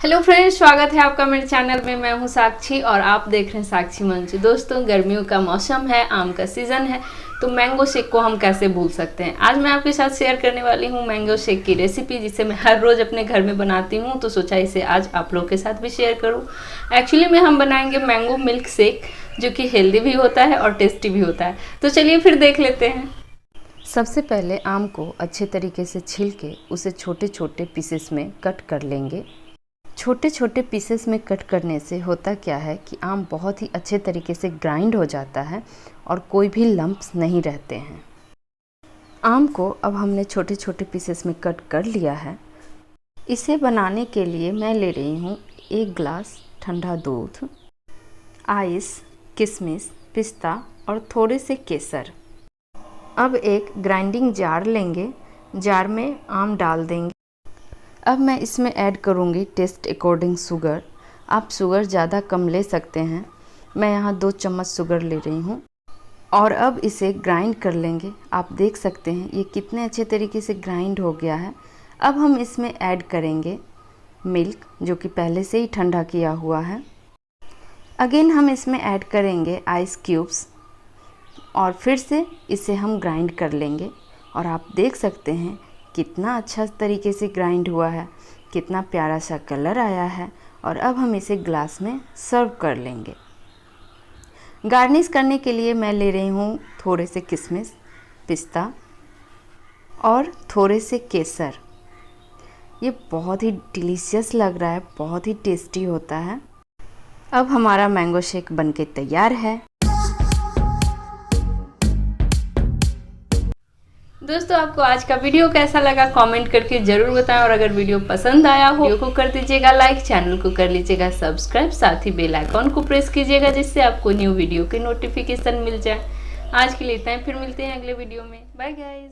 Hello friends, स्वागत है आपका मेरे चैनल में। मैं हूं साक्षी और आप देख रहे हैं साक्षी मंच। दोस्तों, गर्मियों का मौसम है, आम का सीज़न है, तो मैंगो शेक को हम कैसे भूल सकते हैं। आज मैं आपके साथ शेयर करने वाली हूं मैंगो शेक की रेसिपी, जिसे मैं हर रोज़ अपने घर में बनाती हूं। तो सोचा इसे आज आप लोग के साथ भी शेयर करूं। एक्चुअली में हम बनाएंगे मैंगो मिल्क शेक, जो कि हेल्दी भी होता है और टेस्टी भी होता है। तो चलिए फिर देख लेते हैं। सबसे पहले आम को अच्छे तरीके से छील के उसे छोटे छोटे पीसेस में कट कर लेंगे। छोटे छोटे पीसेस में कट करने से होता क्या है कि आम बहुत ही अच्छे तरीके से ग्राइंड हो जाता है और कोई भी लम्प्स नहीं रहते हैं। आम को अब हमने छोटे छोटे पीसेस में कट कर लिया है। इसे बनाने के लिए मैं ले रही हूँ 1 गिलास ठंडा दूध, आइस, किशमिश, पिस्ता और थोड़े से केसर। अब एक ग्राइंडिंग जार लेंगे, जार में आम डाल देंगे। अब मैं इसमें ऐड करूँगी टेस्ट अकॉर्डिंग शुगर। आप शुगर ज़्यादा कम ले सकते हैं। मैं यहाँ 2 चम्मच शुगर ले रही हूँ और अब इसे ग्राइंड कर लेंगे। आप देख सकते हैं ये कितने अच्छे तरीके से ग्राइंड हो गया है। अब हम इसमें ऐड करेंगे मिल्क, जो कि पहले से ही ठंडा किया हुआ है। अगेन हम इसमें ऐड करेंगे आइस क्यूब्स और फिर से इसे हम ग्राइंड कर लेंगे। और आप देख सकते हैं कितना अच्छा तरीके से ग्राइंड हुआ है, कितना प्यारा सा कलर आया है। और अब हम इसे ग्लास में सर्व कर लेंगे। गार्निश करने के लिए मैं ले रही हूँ थोड़े से किशमिश, पिस्ता और थोड़े से केसर। ये बहुत ही डिलीशियस लग रहा है, बहुत ही टेस्टी होता है। अब हमारा मैंगो शेक बनके तैयार है। दोस्तों, आपको आज का वीडियो कैसा लगा कमेंट करके ज़रूर बताएं। और अगर वीडियो पसंद आया हो, वीडियो को कर दीजिएगा लाइक, चैनल को कर लीजिएगा सब्सक्राइब, साथ ही बेल आइकॉन को प्रेस कीजिएगा, जिससे आपको न्यू वीडियो की नोटिफिकेशन मिल जाए। आज के लिए इतना ही, फिर मिलते हैं अगले वीडियो में। Bye guys.